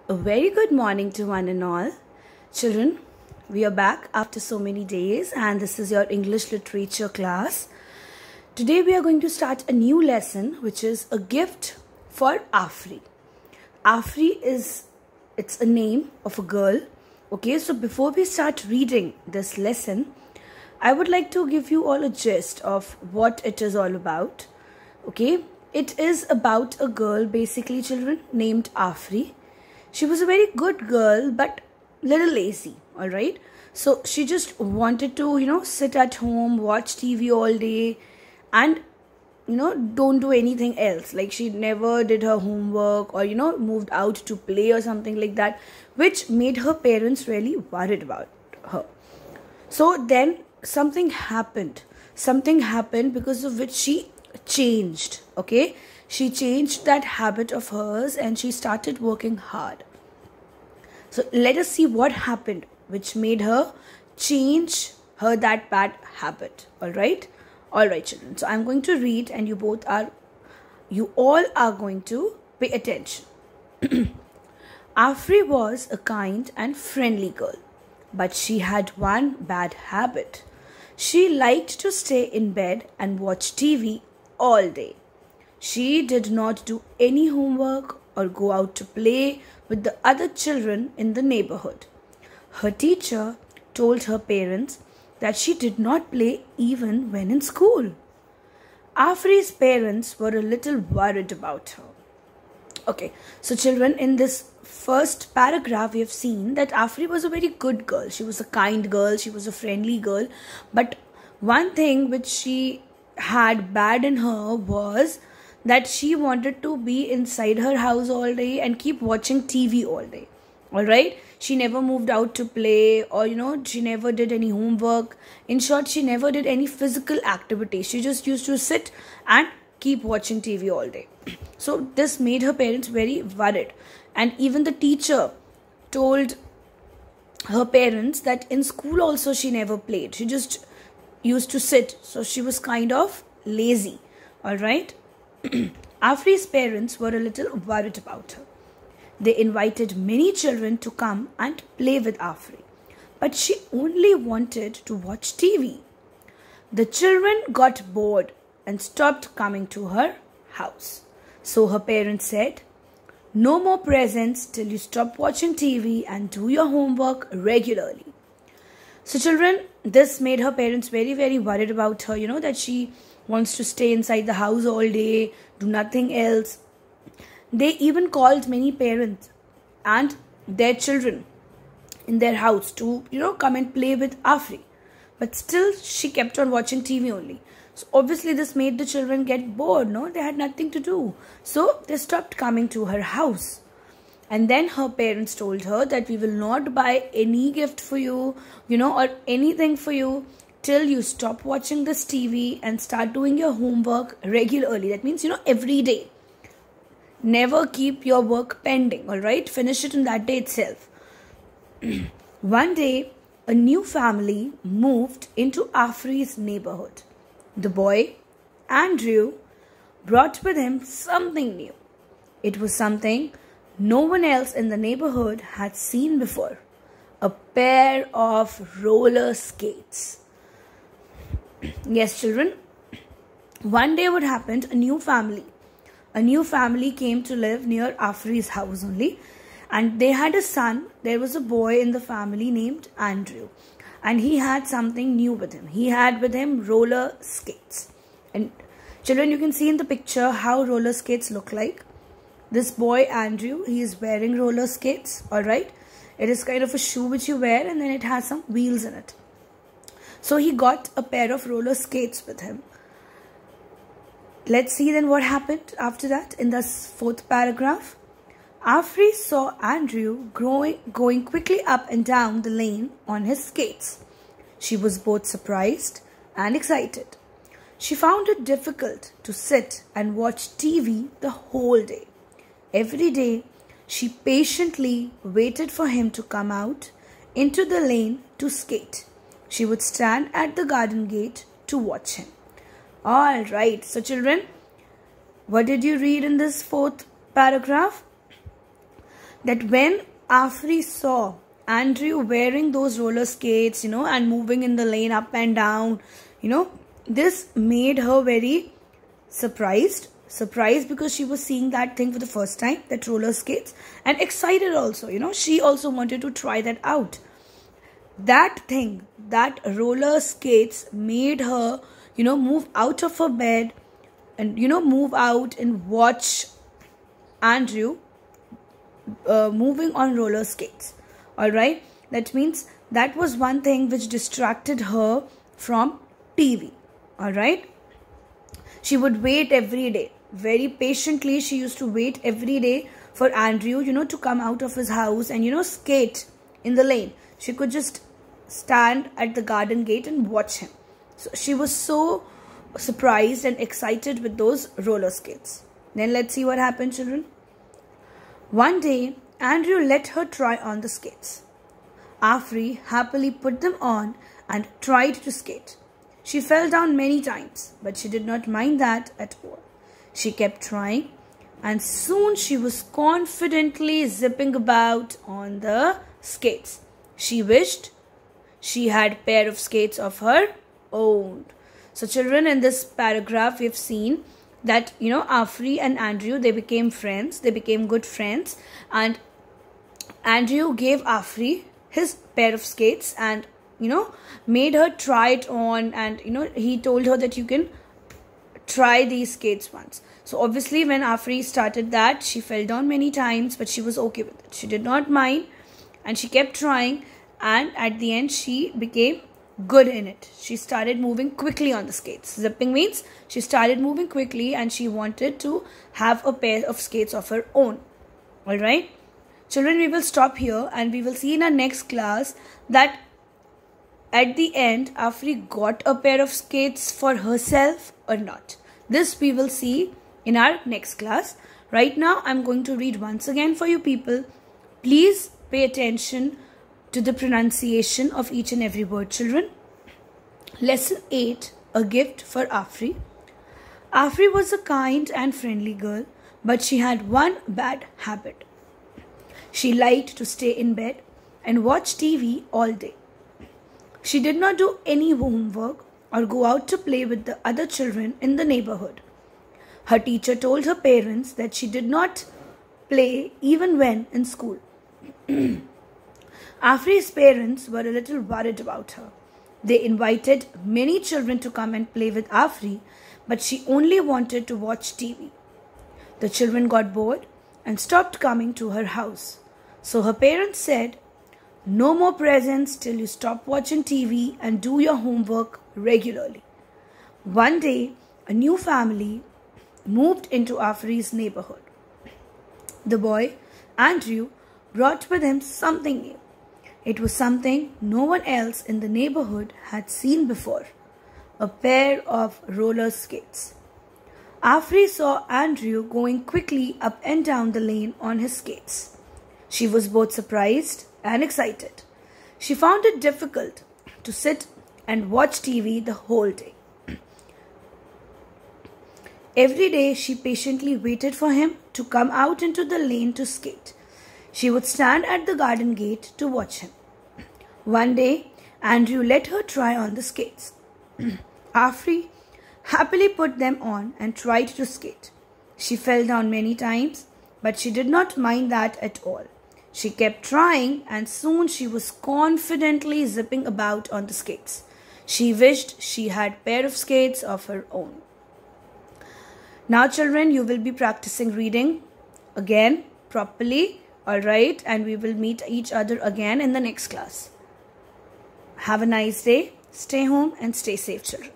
A very good morning to one and all. Children, we are back after so many days and this is your English literature class. Today we are going to start a new lesson which is a gift for Afri. Afri it's a name of a girl. Okay, so before we start reading this lesson, I would like to give you all a gist of what it is all about. Okay, it is about a girl, basically children, named Afri. She was a very good girl but little lazy, alright. So she just wanted to, sit at home, watch TV all day and, don't do anything else. Like she never did her homework or, moved out to play or something like that, which made her parents really worried about her. So then something happened because of which she changed. Okay, she changed that habit of hers and she started working hard. So let us see what happened which made her change her that bad habit. Alright children, so I'm going to read and you all are going to pay attention. Afri was a kind and friendly girl, but she had one bad habit. She liked to stay in bed and watch TV all day. She did not do any homework or go out to play with the other children in the neighborhood. Her teacher told her parents that she did not play even when in school. Afri's parents were a little worried about her. Okay, so children, in this first paragraph we have seen that Afri was a very good girl. She was a kind girl, she was a friendly girl, but one thing which she had bad in her was that she wanted to be inside her house all day and keep watching TV all day. Alright, she never moved out to play or she never did any homework. In short, she never did any physical activity. She just used to sit and keep watching TV all day. So this made her parents very worried, and even the teacher told her parents that in school also she never played. She just used to sit, so she was kind of lazy. Alright. Afri's parents were a little worried about her. They invited many children to come and play with Afri, but she only wanted to watch TV. The children got bored and stopped coming to her house. So her parents said, "No more presents till you stop watching TV and do your homework regularly." So children, this made her parents very, very worried about her, that she wants to stay inside the house all day, do nothing else. They even called many parents and their children in their house to, come and play with Afri. But still, she kept on watching TV only. So obviously, this made the children get bored, no? They had nothing to do. So they stopped coming to her house. And then her parents told her that we will not buy any gift for you, or anything for you till you stop watching this TV and start doing your homework regularly. That means, every day. Never keep your work pending, alright? Finish it in that day itself. One day, a new family moved into Afri's neighborhood. The boy, Andrew, brought with him something new. It was something no one else in the neighborhood had seen before. A pair of roller skates. Yes, children. One day what happened, a new family came to live near Afri's house only, and they had a son. There was a boy in the family named Andrew, and he had something new with him. He had with him roller skates. And children, you can see in the picture how roller skates look like. This boy Andrew, he is wearing roller skates, alright. It is kind of a shoe which you wear and then it has some wheels in it. So he got a pair of roller skates with him. Let's see then what happened after that in this fourth paragraph. Afri saw Andrew going quickly up and down the lane on his skates. She was both surprised and excited. She found it difficult to sit and watch TV the whole day. Every day, she patiently waited for him to come out into the lane to skate. She would stand at the garden gate to watch him. Alright, so children, what did you read in this fourth paragraph? that when Afri saw Andrew wearing those roller skates, and moving in the lane up and down, this made her very surprised because she was seeing that thing for the first time, that roller skates, and excited also. She also wanted to try that out. That thing, that roller skates, made her, move out of her bed and, move out and watch Andrew moving on roller skates. Alright, that means that was one thing which distracted her from TV. Alright, she would wait every day. Very patiently, she used to wait every day for Andrew, to come out of his house and, skate in the lane. She could just stand at the garden gate and watch him. So she was so surprised and excited with those roller skates. Then let's see what happened, children. One day, Andrew let her try on the skates. Afri happily put them on and tried to skate. She fell down many times, but she did not mind that at all. She kept trying, and soon she was confidently zipping about on the skates. She wished she had a pair of skates of her own. So children, in this paragraph, we've seen that, Afri and Andrew, they became friends. They became good friends. And Andrew gave Afri his pair of skates and, made her try it on. And, he told her that you can try these skates once. So obviously, when Afri started that, she fell down many times, but she was okay with it. She did not mind and she kept trying. And at the end, she became good in it. She started moving quickly on the skates. Zipping means she started moving quickly and she wanted to have a pair of skates of her own. Alright? Children, we will stop here and we will see in our next class that at the end, Afri got a pair of skates for herself or not. This we will see in our next class. Right now, I'm going to read once again for you people. Please pay attention to the pronunciation of each and every word, children. Lesson 8, a gift for Afri. Afri was a kind and friendly girl, but she had one bad habit. She liked to stay in bed and watch TV all day. She did not do any homework or go out to play with the other children in the neighborhood. Her teacher told her parents that she did not play even when in school. Afri's parents were a little worried about her. They invited many children to come and play with Afri, but she only wanted to watch TV. The children got bored and stopped coming to her house. So her parents said, "No more presents till you stop watching TV and do your homework regularly." One day, a new family moved into Afri's neighborhood. The boy, Andrew, brought with him something new. It was something no one else in the neighborhood had seen before, a pair of roller skates. Afri saw Andrew going quickly up and down the lane on his skates. She was both surprised and excited. She found it difficult to sit and watch TV the whole day. Every day she patiently waited for him to come out into the lane to skate. She would stand at the garden gate to watch him. One day, Andrew let her try on the skates. Afri happily put them on and tried to skate. She fell down many times, but she did not mind that at all. She kept trying and soon she was confidently zipping about on the skates. She wished she had a pair of skates of her own. Now children, you will be practicing reading again properly, alright, and we will meet each other again in the next class. Have a nice day, stay home and stay safe children.